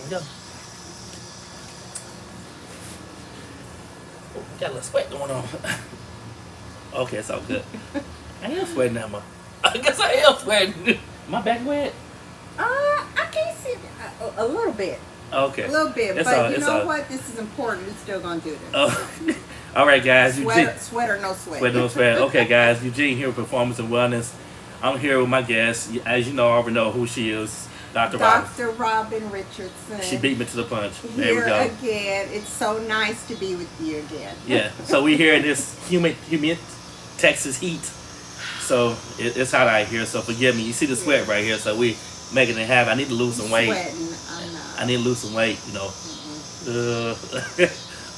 we go. Oh, got a little sweat going on. Okay, it's all good. I am sweating that much. I guess I am sweating. My back wet? I can't see a little bit. Okay. A little bit, It's but all, you it's know all. what? This is important. We're still gonna do this. All right, guys. Sweat or no sweat. Sweat, no sweat. Okay, guys. Eugene here with Performance and Wellness. I'm here with my guest. As you know, I already know who she is. Dr. Robyn. Dr. Robyn Richardson. She beat me to the punch. There we Here go. again. It's so nice to be with you again. Yeah. So we here in this humid Texas heat. So it's hot out here. So forgive me. You see the sweat right here. So we making it happen. I need to lose some weight. Sweating. I'm not. I need to lose some weight. You know.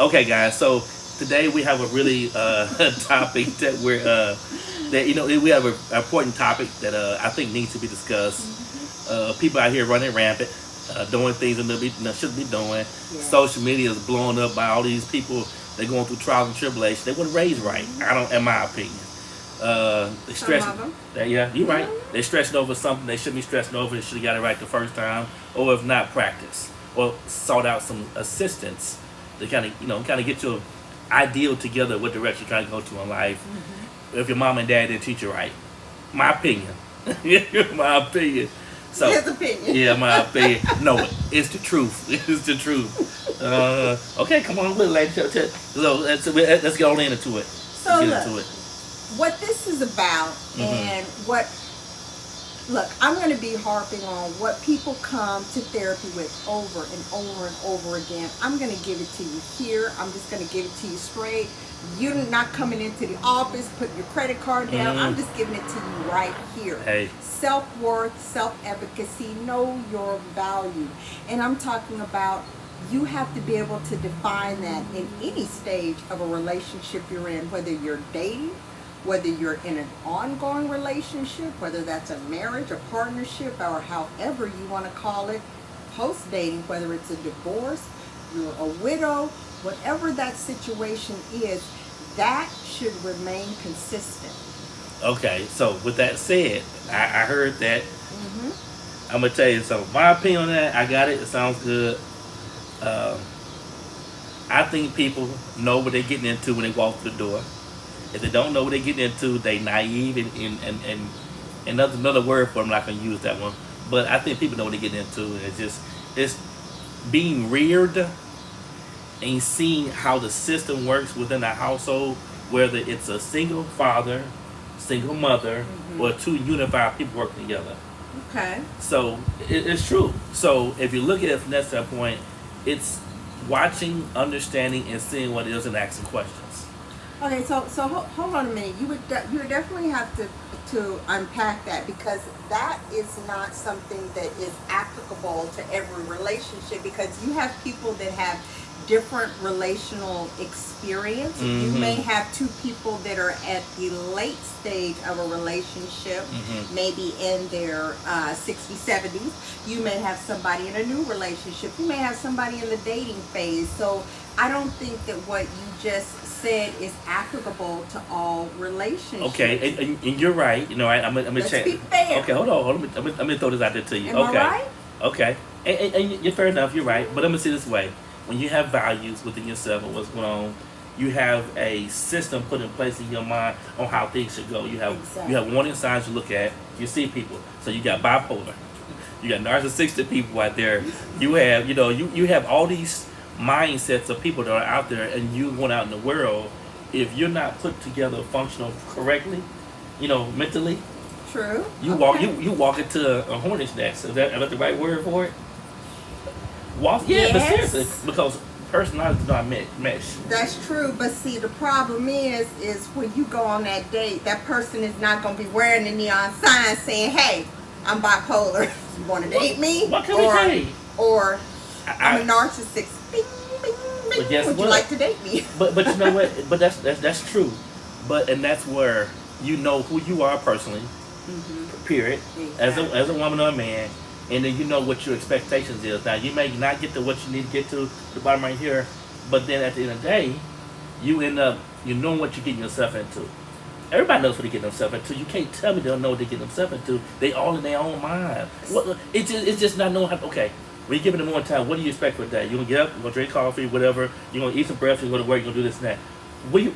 Okay, guys. So today we have a really topic that we have an important topic that I think needs to be discussed. People out here running rampant, doing things that they shouldn't be doing. Yeah. Social media is blowing up by all these people. They're going through trials and tribulations. They weren't raised right. I don't, in my opinion. They stress. Some of them. Yeah, you're right. They're stressing over something they shouldn't be stressing over. They should have got it right the first time, or if not, practice or sought out some assistance to kind of get your ideal together. What direction you're trying to go to in life. If your mom and dad didn't teach you right, my opinion. My opinion. So, his opinion. Yeah, my opinion. No, it's the truth. It's the truth. Okay, come on, ladies. Let's get on into it. So Let's get into it. What this is about, and look, I'm going to be harping on what people come to therapy with over and over and over again. I'm going to give it to you here. I'm just going to give it to you straight. You're not coming into the office, putting your credit card down. I'm just giving it to you right here. Hey. Self-worth, self-efficacy, know your value. And I'm talking about you have to be able to define that in any stage of a relationship you're in, whether you're dating, whether you're in an ongoing relationship, whether that's a marriage, a partnership, or however you want to call it, post-dating, whether it's a divorce, you're a widow, whatever that situation is, that should remain consistent. Okay, so with that said, I heard that. I'm going to tell you something. My opinion on that, I got it. It sounds good. I think people know what they're getting into when they walk through the door. If they don't know what they're getting into, they naive and another word for them. I'm not going to use that one. But I think people know what they're getting into. It's being reared and seeing how the system works within a household, whether it's a single father, single mother, or two unified people working together. Okay. So it's true. So if you look at it from that standpoint, it's watching, understanding, and seeing what it is and asking questions. Okay, so hold on a minute. You would definitely have to unpack that, because that is not something that is applicable to every relationship, because you have people that have different relational experience. You may have two people that are at the late stage of a relationship, maybe in their 60s, 70s. You may have somebody in a new relationship. You may have somebody in the dating phase. So I don't think that what you just said is applicable to all relationships. Okay, and you're right. You know, I'm gonna Let's check. be fair. Okay, hold on. Let me throw this out there to you. Am Okay. I right? Okay. And you're fair enough. You're right. But I'm gonna say this way: when you have values within yourself and what's going on, you have a system put in place in your mind on how things should go. You have warning signs you look at. You see people. So you got bipolar. You got narcissistic people out there. You have you have all these mindsets of people that are out there, and you went out in the world. If you're not put together, functional correctly, mentally. True. You walk into a hornet's nest. Is that the right word for it? But seriously, because personalities do not mesh. That's true, but see, the problem is when you go on that date, that person is not going to be wearing the neon sign saying, "Hey, I'm bipolar. You want to date me?" What can we say? Or I'm a narcissist. Bing, bing, bing. But guess Would what? you like to date me? But you know what? But that's true. And that's where you know who you are personally. Period. Exactly. As a woman or a man, and then you know what your expectations is. Now you may not get to what you need to get to the bottom right here, but then at the end of the day, you end up knowing what you're getting yourself into. Everybody knows what they're getting themselves into. You can't tell me they don't know what they're getting themselves into. They all in their own mind. It's just not knowing how. Okay, When you give it more time, what do you expect for a day? You're gonna get up, you're gonna drink coffee, whatever. You're gonna eat some breakfast, you're gonna go to work, you're gonna do this and that.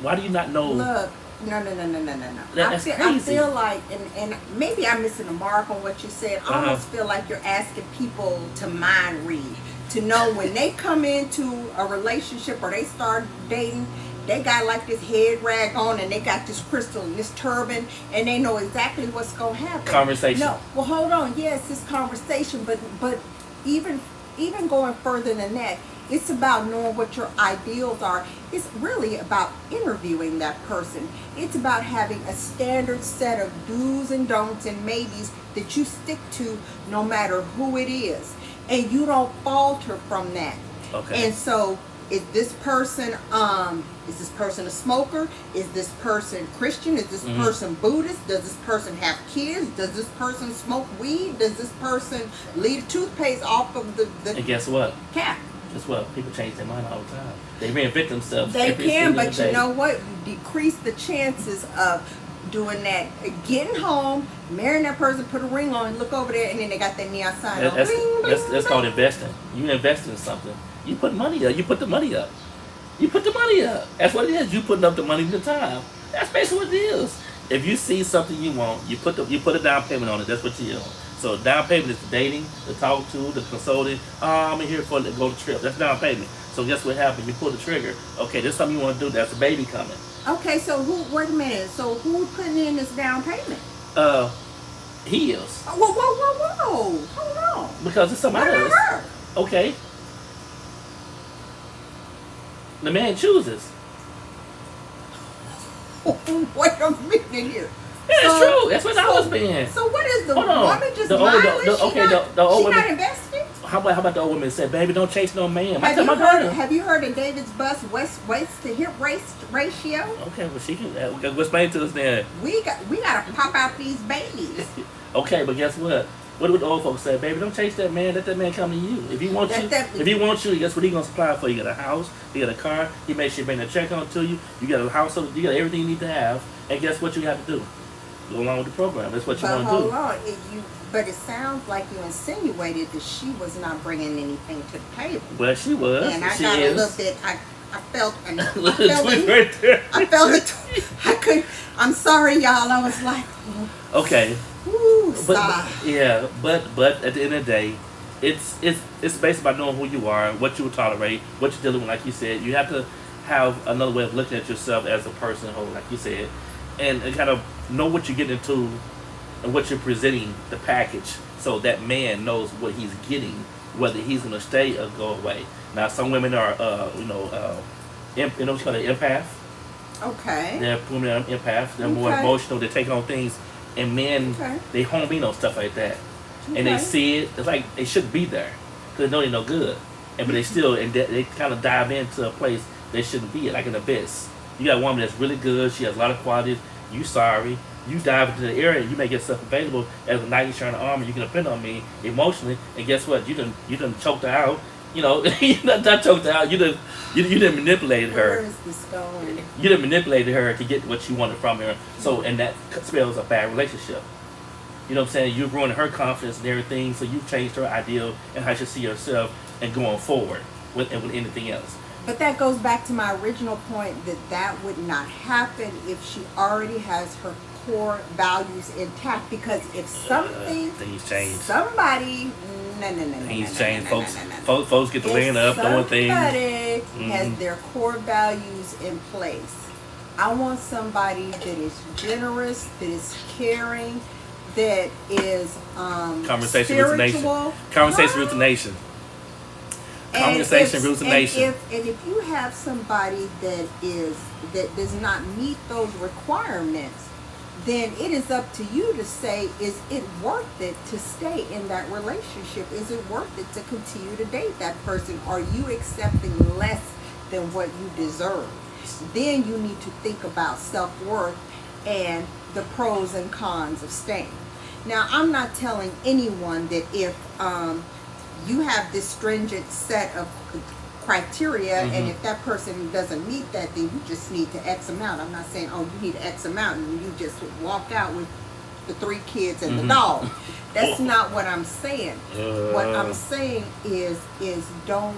Why do you not know? Look, no. That's I crazy. feel like, and maybe I'm missing the mark on what you said. I almost feel like you're asking people to mind read, to know when they come into a relationship or they start dating, they got like this head rag on and they got this crystal and this turban and they know exactly what's gonna happen. Conversation. No, well, hold on. Yes, it's conversation, but even going further than that, it's about knowing what your ideals are. It's really about interviewing that person. It's about having a standard set of do's and don'ts and maybes that you stick to no matter who it is. And you don't falter from that. Okay. And so, is this person a smoker? Is this person Christian? Is this person Buddhist? Does this person have kids? Does this person smoke weed? Does this person leave toothpaste off of the And guess what? cap? Guess what? People change their mind all the time. They reinvent themselves. They every can, single but day. you know what? You decrease the chances of doing that. Getting home, marrying that person, put a ring on, look over there, and then they got that neon sign on. That's called investing. You invest in something. You put money up. You put the money up. You put the money up. That's what it is. You putting up the money and the time. That's basically what it is. If you see something you want, you put a down payment on it. That's what you're doing. So down payment is the dating, the talk to, the consulting. I'm here for the go to trip. That's down payment. So guess what happened? You pull the trigger. Okay, there's something you want to do. That's a baby coming. Okay, so wait a minute. So who putting in this down payment? He is. Whoa. Hold on. Because it's somebody What else. about her? Okay. The man chooses. Wait a minute here. Yeah, it's true. That's what I was being. So what is the Hold on. woman just The old- mindless? the- She okay, not, the old she woman- not investing? How about the old woman said, "Baby, don't chase no man." Have you heard of David's bus waist to hip ratio? Okay, well she can explain to us then. We gotta pop out these babies. Okay, but guess what? What would the old folks say? Baby, don't chase that man. Let that man come to you. If he wants you, guess what he gonna supply for you? You got a house, you got a car. He makes sure you bring the check on to you. You got a house, you got everything you need to have. And guess what you have to do? Go along with the program. That's what you want to do. Hold on, but it sounds like you insinuated that she was not bringing anything to the table. Well, she was. And I she got is. a little bit. I felt Twist right there. I felt it. I could. I'm sorry, y'all. I was like, Okay. ooh, But sigh. at the end of the day, it's based about knowing who you are, what you will tolerate, what you're dealing with. Like you said, you have to have another way of looking at yourself as a person, like you said, and kind of know what you get into and what you're presenting, the package, so that man knows what he's getting, whether he's going to stay or go away. Now, some women are, what's called an empath. Okay. They're women are empaths. They're more Okay. emotional. They take on things, and men they home in on stuff like that, and they see it. It's like they shouldn't be there because they know they're no good, but they still they kind of dive into a place they shouldn't be at, like an abyss. You got a woman that's really good. She has a lot of qualities. You sorry. You dive into the area. You make yourself available as a knight in shining armor. You can depend on me emotionally, and guess what? You done choked her out. You not choked her out. You done manipulated her. Where is this going? You done manipulated her to get what you wanted from her. So, and that spells a bad relationship. You know what I'm saying? You ruined her confidence and everything. So you changed her ideal and how she see herself and going forward with anything else. But that goes back to my original point that would not happen if she already has her core values intact. Because if something, things change. Somebody, Things change. Folks get to laying up, doing things. Somebody has their core values in place. I want somebody that is generous, that is caring, that is Conversation with the nation. spiritual. Conversation with the nation. Conversation rules the nation. And if you have somebody that does not meet those requirements, then it is up to you to say, is it worth it to stay in that relationship? Is it worth it to continue to date that person? Are you accepting less than what you deserve? Then you need to think about self-worth and the pros and cons of staying. Now, I'm not telling anyone that if you have this stringent set of criteria, and if that person doesn't meet that, then you just need to X them out. I'm not saying, oh, you need to X them out, and you just walk out with the 3 kids and the dog. That's not what I'm saying. What I'm saying is don't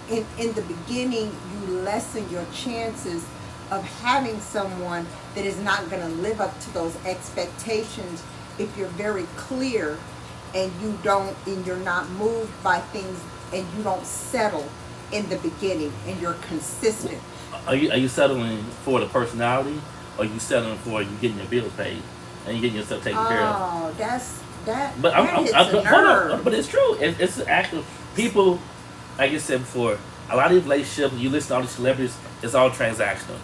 in the beginning you lessen your chances of having someone that is not going to live up to those expectations if you're very clear and you're not moved by things and you don't settle in the beginning and you're consistent. Are you settling for the personality, or are you settling for you getting your bills paid and you getting yourself taken care of? Oh, that But hits a nerve. but it's true. It's actual people. Like I said before, a lot of these relationships, you listen to all these celebrities, it's all transactional.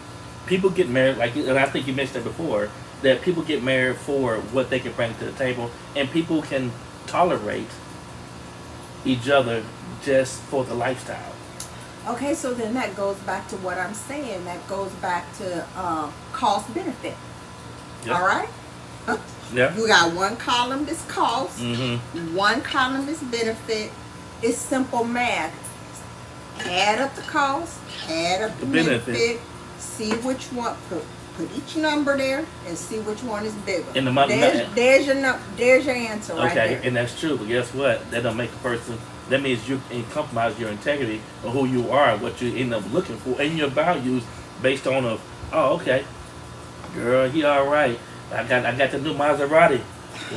People get married, and I think you mentioned that before, that people get married for what they can bring to the table, and people can tolerate each other just for the lifestyle. Okay, so then that goes back to what I'm saying. That goes back to cost benefit. Yep. All right? Yeah. You got one column that's cost, Mm-hmm. one column is benefit. It's simple math. Add up the cost, add up the benefit, see which one, put each number there and see which one is bigger. And there's your answer right there. Okay, and that's true, but guess what? That don't make a person. That means you compromise your integrity of who you are, what you end up looking for, and your values based on okay, girl, he all right. I got the new Maserati.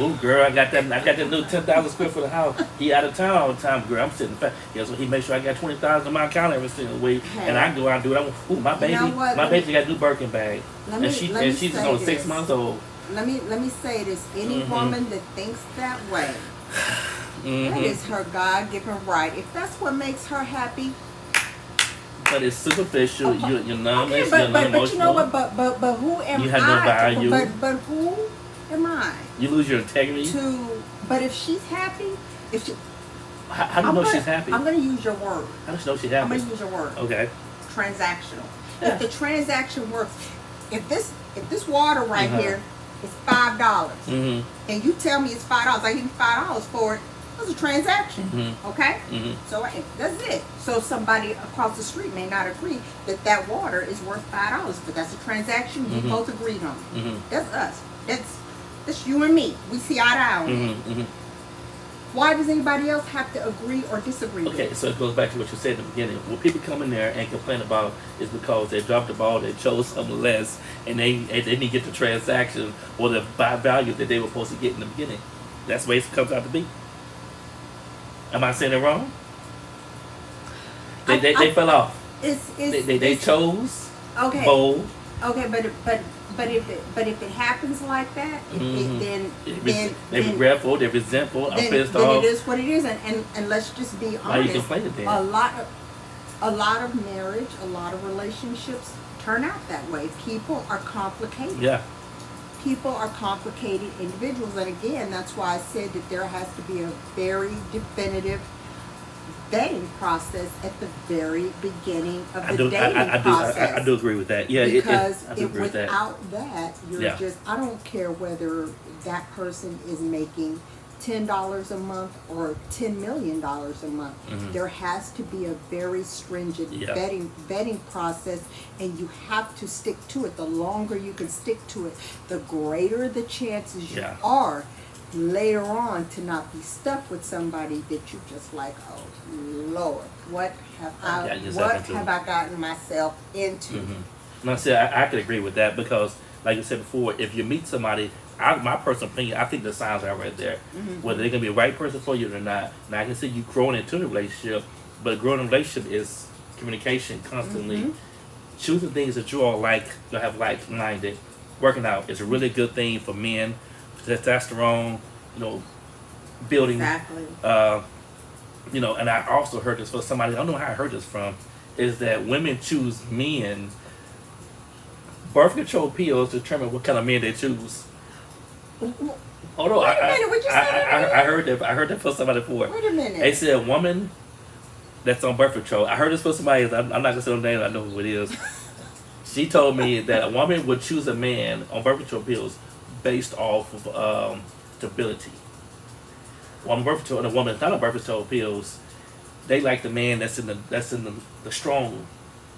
Ooh, girl, I got that new 10,000 square foot house. He out of town all the time, girl. I'm sitting fat. Guess what? He makes sure I got 20,000 in my account every single week, and I go out and do it. Ooh, my baby, my baby got a new Birkin bag, and she's just only 6 months old. Let me say this: any woman that thinks that way, that is her God-given right. If that's what makes her happy. But it's superficial. You're numb. Okay, but you know what? But who am I? You have no value. But who am I? You lose your integrity. But if she's happy, how do you know she's happy? I'm going to use your word. How do you know she's happy? I'm going to use your word. Okay. Transactional. Yeah. If the transaction works, if this water right here is $5, and you tell me it's $5, I give you $5 for it. That's a transaction, okay? So that's it. So somebody across the street may not agree that water is worth $5, but that's a transaction we both agreed on. That's us. That's you and me. We see eye to eye on it. Why does anybody else have to agree or disagree with it? Okay, so it goes back to what you said in the beginning. When people come in there and complain about is because they dropped the ball, they chose something less, and they didn't get the transaction or the value that they were supposed to get in the beginning. That's the way it comes out to be. Am I saying it wrong? They fell off. They chose bold. Okay, but if it happens like that, they're regretful, they're resentful, I'm pissed off. Then it is what it is, and let's just be honest. Why are you complaining then? A lot of marriage, a lot of relationships turn out that way. People are complicated. Yeah. People are complicated individuals, and again, that's why I said that there has to be a very definitive vetting process at the very beginning of the dating process. I do agree with that. Yeah, because I do agree with that. Without that, you're just, I don't care whether that person is making $10 a month or $10 million a month. There has to be a very stringent vetting process, and you have to stick to it. The longer you can stick to it, the greater the chances you are later on to not be stuck with somebody that you just like, oh Lord, what have I gotten myself into? No, see, I could agree with that, because like I said before, if you meet somebody, my personal opinion, I think the signs are right there. Whether they're going to be the right person for you or not. Now, I can see you growing into a relationship, but growing in a relationship is communication constantly. Choosing things that you all like, you have like-minded. Working out is a really good thing for men. Testosterone, building. Exactly. And I also heard this from somebody, I don't know how I heard this from, is that women choose men, birth control pills determine what kind of men they choose. Hold on. Wait a minute, what you said? I heard that from somebody before. Wait a minute. They said a woman that's on birth control. I heard this from somebody. I'm not gonna say her name. I know who it is. She told me that a woman would choose a man on birth control pills based off of stability. On birth control, and a woman that's not on birth control pills, they like the man that's in the strong,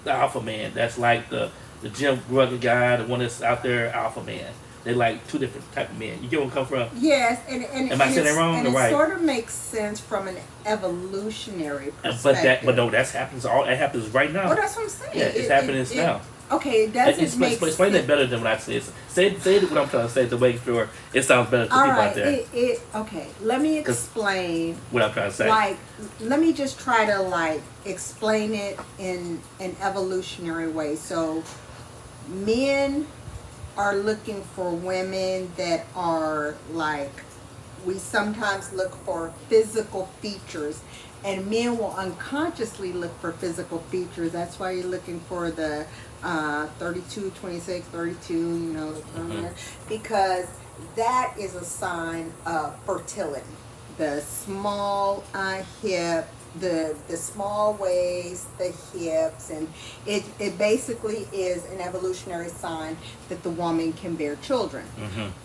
the alpha man. That's like the gym rugged guy, the one that's out there, alpha man. they like two different type of men. You get where I'm coming from? Yes, Am I saying that wrong and or it right? sort of makes sense from an evolutionary But perspective. no, that happens. All that happens right now. Well, that's what I'm saying. Yeah, it's happening now. Okay, it doesn't make sense. Explain that better than what I said. Say what I'm trying to say to make sure it sounds better to All people right, out there. okay. Let me explain. What I'm trying to say. Like, let me just try to like explain it in an evolutionary way. So, men are looking for women that are like, we sometimes look for physical features, and men will unconsciously look for physical features. That's why you're looking for the 32, 26, 32, you know, because that is a sign of fertility. The small hip, the small waist, the hips, and it basically is an evolutionary sign that the woman can bear children.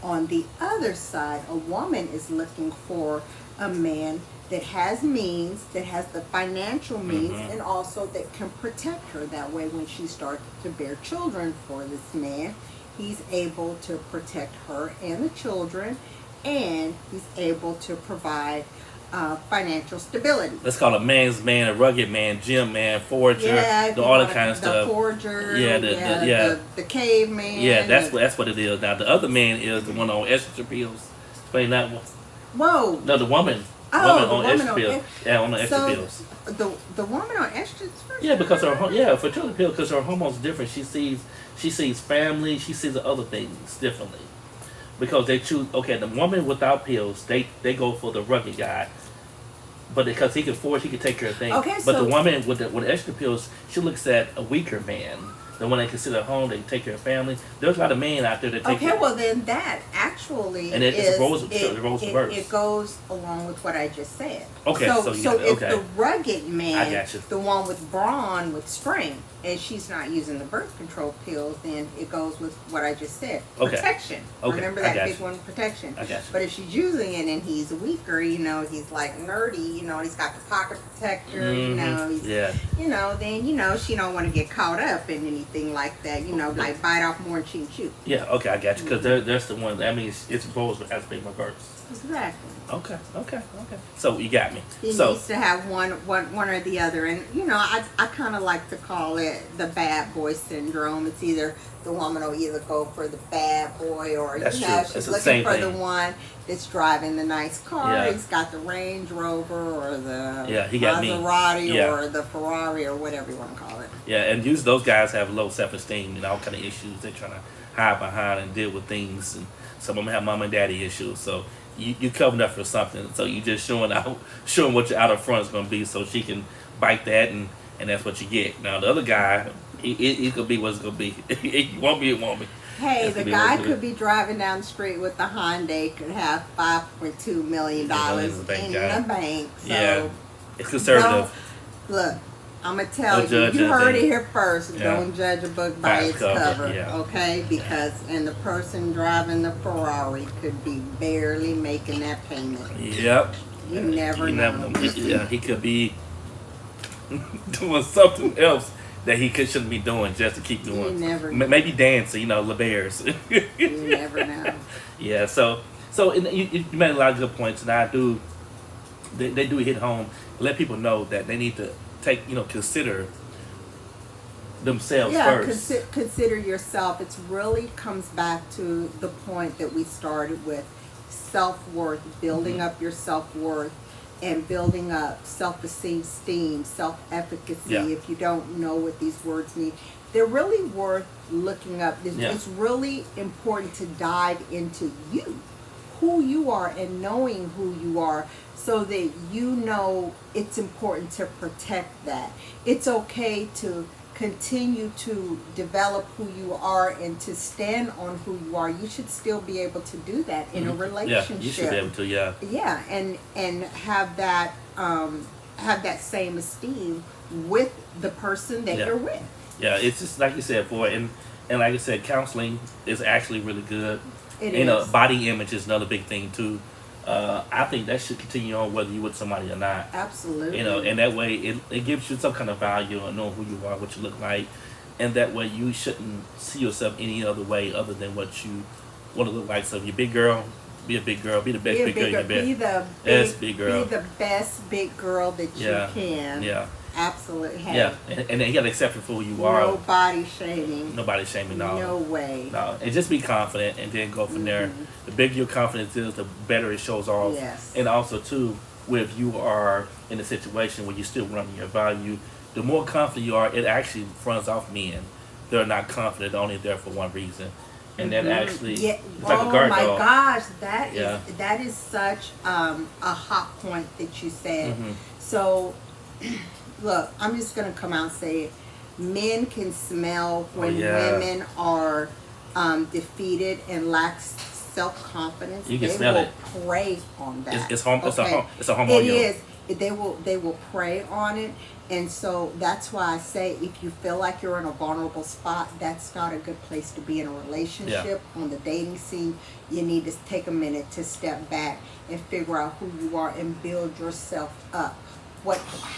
On the other side, a woman is looking for a man that has means, that has the financial means, and also that can protect her. That way, when she starts to bear children for this man, he's able to protect her and the children, and he's able to provide financial stability. Let's call a man's man, a rugged man, gym man, forger, all that kind of stuff. The forger, the caveman. Yeah, that's what it is. Now the other man is the one on estrogen pills. Explain that one. Whoa. No, the woman. Oh, woman on estrogen pills. Yeah, on the estrogen pills. The woman on estrogen. Yeah, because her fertility pill, because her hormones are different. She sees family, she sees the other things differently. Because they choose, the woman without pills, they go for the rugged guy. But because he can take care of things. Okay, but the woman with the estrogen pills, she looks at a weaker man. The one that can sit at home, they can take care of family. There's a lot of men out there that take care. Okay, well then that actually and it goes reverse. It goes along with what I just said. Okay, so if the rugged man, I got you. The one with brawn, with strength, and she's not using the birth control pills, then it goes with what I just said. Okay. Protection. Okay. Remember that big one, protection. I got you. But if she's using it and he's weaker, you know, he's like nerdy, you know, he's got the pocket protector, you know, you know, then she don't want to get caught up in anything like that, you know, like bite off more than she can chew. Yeah, okay, I got you. Because there's the one. I mean, it's both as big reverse. Exactly. Okay. So you got me. He needs to have one or the other, and you know, I kind of like to call it the bad boy syndrome. It's either the woman will either go for the bad boy, or she's looking for the one that's driving the nice car. Yeah. He's got the Range Rover or the Maserati or the Ferrari or whatever you want to call it. Yeah, and usually those guys have low self-esteem and all kind of issues. They're trying to hide behind and deal with things, and some of them have mom and daddy issues. So you covered up for something. So you just showing what your outer front is going to be, so she can bite that, and that's what you get. Now the other guy, it could be what it's going to be. It won't be. Hey, the guy could be driving down the street with the Hyundai, could have $5.2 million in the bank. So yeah, it's conservative. Look, I'm going to tell you, you heard it here first. Yeah. Don't judge a book by its cover, okay? Because, and the person driving the Ferrari could be barely making that payment. Yep. You never know. Yeah, he could be doing something else that he shouldn't be doing just to keep doing. You never know. Maybe dancing, Le Bears. You never know. Yeah, so you made a lot of good points, and they do hit home. Let people know that they need to consider themselves first. Yeah, consider yourself. It really comes back to the point that we started with: self-worth, building up your self-worth, and building up self-esteem, self-efficacy. Yeah. If you don't know what these words mean, they're really worth looking up. It's really important to dive into you, who you are, and knowing who you are, so that you know it's important to protect that. It's okay to continue to develop who you are and to stand on who you are. You should still be able to do that in a relationship. Yeah, you should be able to, yeah. Yeah, and have that same esteem with the person that you're with. Yeah, it's just like you said, and like I said, counseling is actually really good. It is. Body image is another big thing too. I think that should continue on whether you're with somebody or not. Absolutely. And that way it gives you some kind of value and knowing who you are, what you look like, and that way you shouldn't see yourself any other way other than what you what it look like. So if you're a big girl, be a big girl. Be the best Be a big girl you bigger, can be. be the Best big, big girl. be the best big girl that you Yeah. can. Yeah. Absolutely. Hey, Yeah. And then you got to accept it for who you are. no body shaming. Nobody shaming, no. No way. No. And just be confident and then go from there. The bigger your confidence is, the better it shows off. Yes. And also, too, if you are in a situation where you're still running your value, the more confident you are, it actually fronts off men. They're not confident, only there for one reason. And that actually, Yeah. it's like Oh a guard my dog. gosh, that is Yeah. that is such a hot point that you said. Mhm. So, look, I'm just gonna come out and say it. Men can smell when yeah. women are defeated and lack self-confidence. You can They smell will it. prey on that. It's Okay? a hormone. It is. They will prey on it, and so that's why I say if you feel like you're in a vulnerable spot, that's not a good place to be in a relationship. On the dating scene, you need to take a minute to step back and figure out who you are and build yourself up.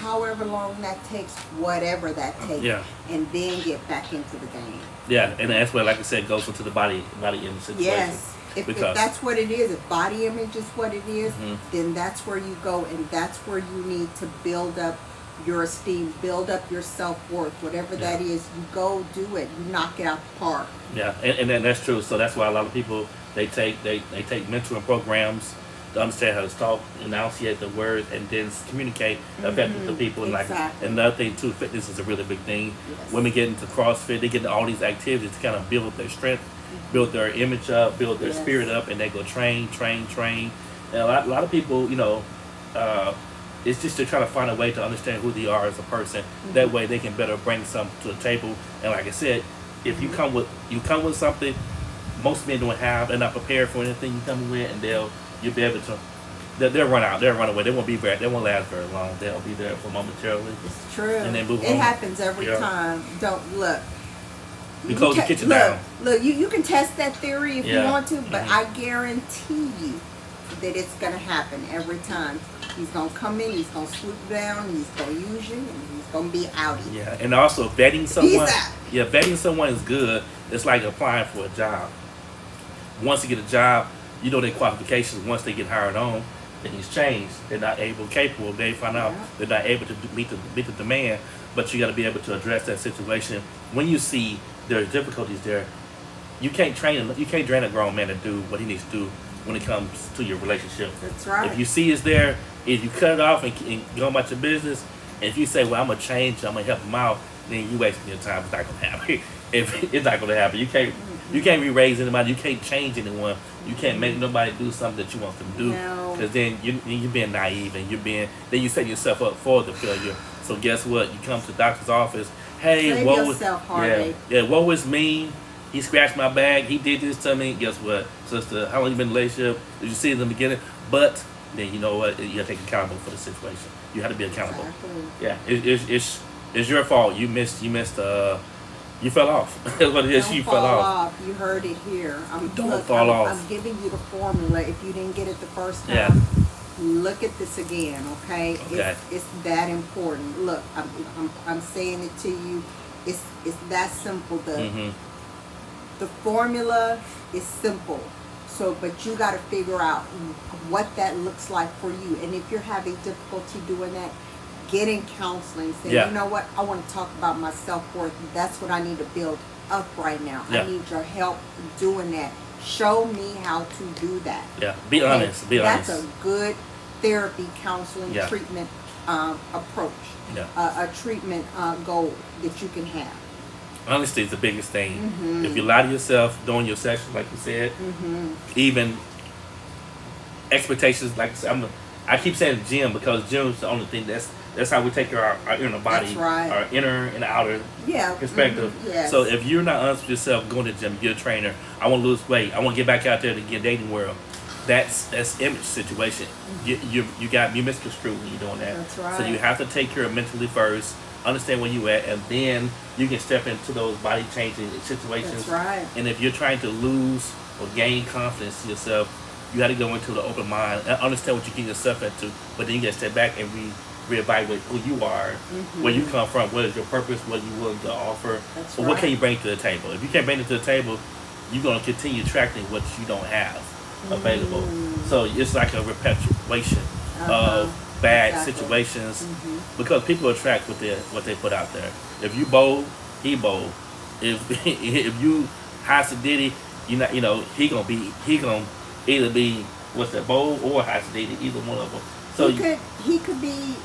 However long that takes, whatever that takes, Yeah. and then get back into the game. Yeah, and that's where, like I said, goes into the body image situation. Yes. If Because that's what it is, if body image is what it is, Mhm. then that's where you go, and that's where you need to build up your esteem, build up your self-worth, whatever that is. You go do it. You knock it out the park. Yeah, and then that's true. So that's why a lot of people they take mentoring programs to understand how to talk, enunciate the words, and then communicate effectively to people. And like Exactly. another thing too, fitness is a really big thing. Yes. Women get into CrossFit, they get into all these activities to kind of build their strength, build their image up, build their Yes. spirit up, and they go train. And a lot of people, it's just to try to find a way to understand who they are as a person. That way they can better bring something to the table. And like I said, if you come with something most men don't have, they're not prepared for anything you come with, and you'll be able to. They'll run out. They'll run away. They won't be very. They won't last very long. They'll be there for momentarily. It's true. And then move it on. happens every Yeah. time. Don't look. You close the ca- kitchen look, down. Look, you can test that theory if you Yeah. want to, but Mhm. I guarantee you that it's going to happen every time. He's going to come in, he's going to swoop down, he's going to use you, and he's going to be outie. Yeah, and also vetting someone. out. Yeah, vetting someone is good. It's like applying for a job. Once you get a job, you know their qualifications. Once they get hired on, then he's changed. They're not capable. They find out they're not able to meet the demand. But you got to be able to address that situation. When you see there's difficulties there, you can't train a grown man to do what he needs to do when it comes to your relationship. That's right. If you see it's there, if you cut it off and go about your business, and if you say, "Well, I'm gonna change, I'm gonna help him out," then you wasting your time. It's not gonna happen. It's not gonna happen. You can't re-raise anybody. You can't change anyone. You can't make nobody do something that you want them to do. No. Because then you're being naive, and then you set yourself up for the failure. So guess what? You come to the doctor's office. Hey, Save yourself heartache. yeah, woe is me. He scratched my back. He did this to me. Guess what, sister? How long you been in a relationship? Did you see it in the beginning? But then you know what? You have to take accountable for the situation. You have to be accountable. Exactly. Yeah, it's your fault. You missed. You fell off. That's what it is. Don't You fall fell off. off. You heard it here. Don't fall off. I'm giving you the formula. If you didn't get it the first time, Yeah. look at this again, okay? Okay. It's that important. Look, I'm saying it to you. It's that simple. Mm-hmm. The formula is simple. So, but you got to figure out what that looks like for you. And if you're having difficulty doing that, get in counseling. Say, Yeah. you know what? I want to talk about my self-worth. That's what I need to build up right now. Yeah. I need your help doing that. Show me how to do that. Yeah. Be honest. Be honest. That's a good therapy, counseling, Yeah. treatment approach. Yeah. A treatment goal that you can have. Honesty is the biggest thing. Mm-hmm. If you lie to yourself during your session, like you said, even expectations, like I said, I keep saying gym because gym is the only thing that's how we take care of our inner body, That's right. our inner and outer Yeah. perspective. Yes. So if you're not honest with yourself, going to the gym, you're a trainer. I want to lose weight. I want to get back out there to get dating world. That's image situation. You misconstrued when you're doing that. That's right. So you have to take care of mentally first, understand where you at, and then you can step into those body changing situations. That's right. And if you're trying to lose or gain confidence in yourself, you have to go into the open mind and understand what you get yourself into. But then you got to step back and reevaluate who you are, where you come from, what is your purpose, what you willing to offer, That's or what right. can you bring to the table. If you can't bring it to the table, you're gonna continue attracting what you don't have available. So it's like a perpetuation of bad situations because people attract what they put out there. If you bold, he bold. If if you high sedity, he gonna either be what's that bold or high sedity, either one of them. So he could be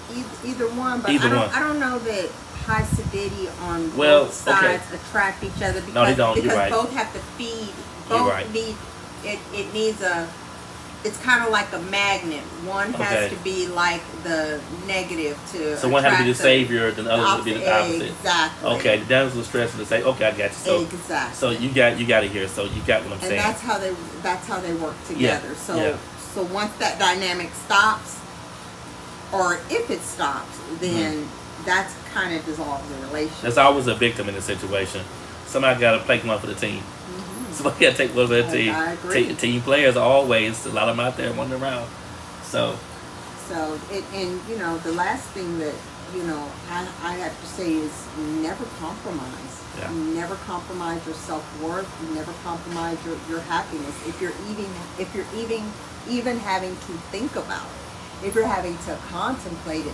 either one, but I don't know that high sedity on both sides attract each other because, no, they don't. You're right. Both have to feed. Both need it needs a. It's kind of like a magnet. One has to be like the negative to. So one has to be the savior, then the other would be the opposite. Exactly. Okay, the damsel stress to say, okay, I got you. So, exactly. So you got it here. So you got what I'm saying. And that's how they work together. So once that dynamic stops, or if it stops, then that's kind of dissolves the relationship. There's always a victim in the situation. Somebody got to play one for the team. Somebody got to take one for the team. I agree. Team players always, a lot of them out there running around. So the last thing that I have to say is never compromise. Yeah. Never compromise your self-worth. Never compromise your happiness. If you're even having to think about it, if you're having to contemplate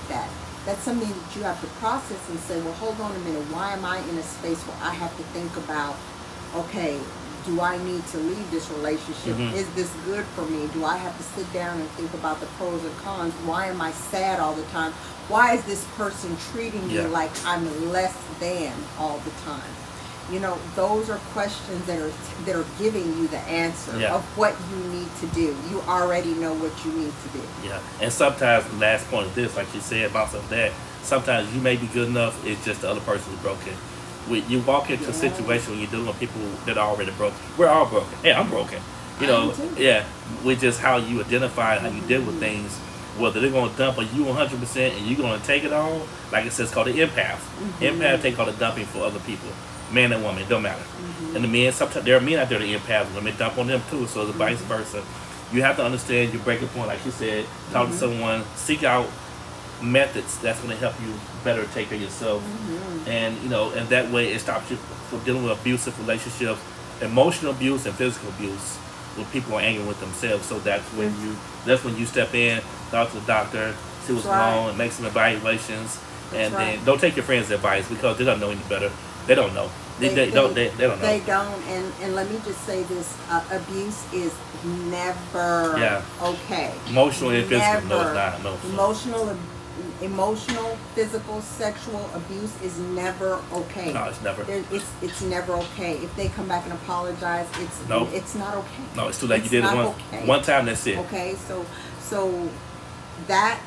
that. That's something that you have to process and say, well, hold on a minute. Why am I in a space where I have to think about, okay, do I need to leave this relationship? Is this good for me? Do I have to sit down and think about the pros and cons? Why am I sad all the time? Why is this person treating me like I'm less than all the time? Those are questions that are giving you the answer of what you need to do. You already know what you need to do. Yeah, and sometimes the last point of this, like you said about that, sometimes you may be good enough. It's just the other person is broken. When you walk into a situation when you're dealing with people that are already broken, we're all broken. Hey, I'm broken. With just how you identify, how you deal with things. Whether they're going to dump on you 100% and you're going to take it all, like it says, it's called the empath. Empath take all the dumping for other people. Man and woman, it don't matter. And the men, sometimes there are men out there that empath, women dump on them too, so it's vice versa. You have to understand your breaking point, like you said, talk to someone, seek out methods that's going to help you better take care of yourself. And and that way it stops you from dealing with abusive relationships, emotional abuse and physical abuse when people are angry with themselves. So that's when you step in, talk to the doctor, see what's going on, and make some evaluations. Then don't take your friends' advice because they don't know any better. They don't know. They don't know. They don't. And let me just say this: abuse is never okay. Emotional and physical, no, it's not. Emotional, physical, sexual abuse is never okay. No, it's never. It's never okay. If they come back and apologize, it's not okay. No, it's too late. You did it one time. That's it. Okay, so that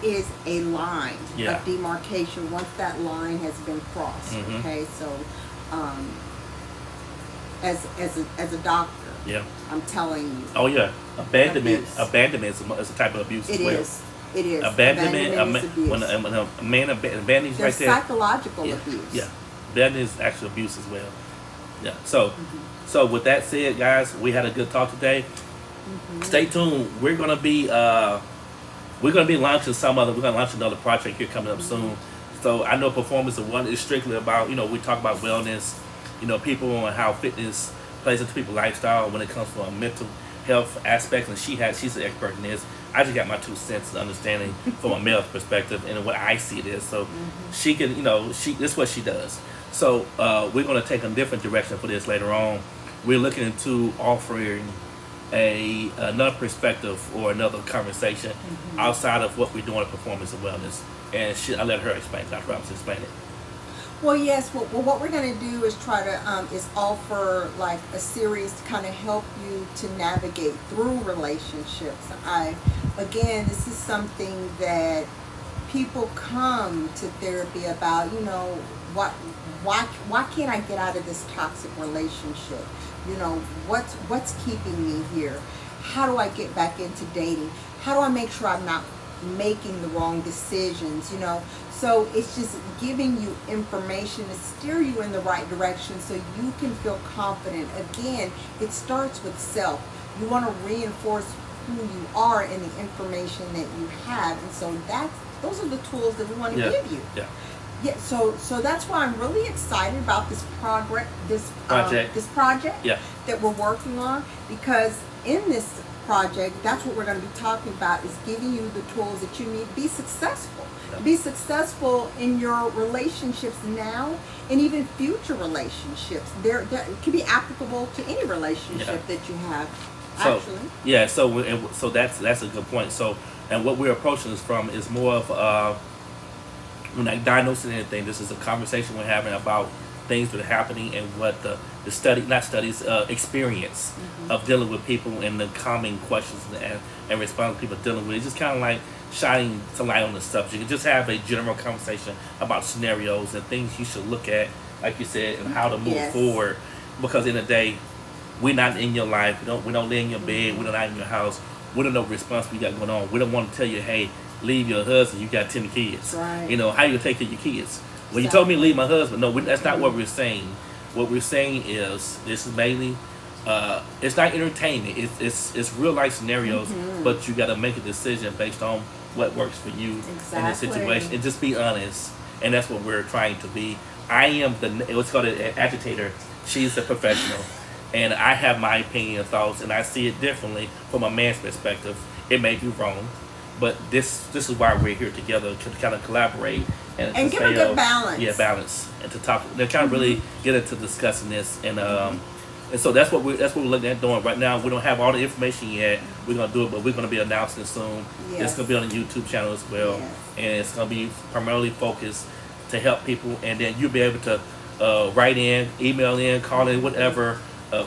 is a line of demarcation. Once that line has been crossed, okay. So, as a doctor, I'm telling you. Oh yeah, abandonment is a type of abuse as well. It is. Abandonment is abuse. When a man abandons right there. Psychological abuse. Yeah, abandonment is actual abuse as well. Yeah. So with that said, guys, we had a good talk today. Stay tuned. We're gonna be launching We're gonna launch another project here coming up soon. So I know Performance of One is strictly about we talk about wellness, people and how fitness plays into people's lifestyle when it comes to mental health aspects, and she's an expert in this. I just got my 2 cents of understanding from a male perspective and what I see it is. So she can, this is what she does. So we're going to take a different direction for this later on. We're looking into offering another perspective or another conversation outside of what we're doing at Performance and Wellness. And I'll let her explain. Dr. Robinson, explain it. Well, yes. Well, what we're going to do is try to is offer like a series to kind of help you to navigate through relationships. Again, this is something that people come to therapy about. Why can't I get out of this toxic relationship? What's keeping me here? How do I get back into dating? How do I make sure I'm not making the wrong decisions? So it's just giving you information to steer you in the right direction so you can feel confident. Again, it starts with self. You want to reinforce who you are and the information that you have, and so those are the tools that we want to give you. Yeah, so that's why I'm really excited about this Project. this project Yeah. that we're working on, because in this project, that's what we're going to be talking about, is giving you the tools that you need to be successful. Yeah. Be successful in your relationships now and even future relationships. It can be applicable to any relationship that you have. So Actually, yeah, so that's a good point. So, and what we're approaching this from is more of we're not diagnosing anything. This is a conversation we're having about things that are happening and what the experience of dealing with people and the common questions and responses people dealing with. It's just kind of like shining some light on the subject. You just have a general conversation about scenarios and things you should look at, like you said, and how to move Yes. forward. Because in the day, we're not in your life. We don't live in your bed. We're not in your house. We don't know what response we got going on. We don't want to tell you, hey, leave your husband. You got 10 kids. Right. You know, how you take care of your kids? Well, you told me to leave my husband. No, that's not what we're saying. What we're saying is, this is mainly, it's not entertainment. It's real life scenarios, but you got to make a decision based on what works for you in the situation, and just be honest. And that's what we're trying to be. I am what's called an agitator. She's a professional. And I have my opinion and thoughts, and I see it differently from a man's perspective. It may be wrong, but this is why we're here together, to kind of collaborate and give a good balance. Yeah, balance, and to talk. They're kind of really get into discussing this, and so that's what we're looking at doing right now. We don't have all the information yet. We're gonna do it, but we're gonna be announcing it soon. Yes. It's gonna be on the YouTube channel as well, Yes. and it's gonna be primarily focused to help people, and then you'll be able to write in, email in, call in, whatever.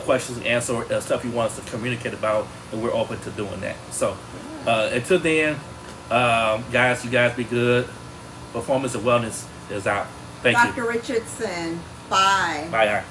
Questions, answer stuff you want us to communicate about, and we're open to doing that. So until then, guys, you guys be good. Performance and wellness is out. Thank you. Dr. Richardson, bye. Bye.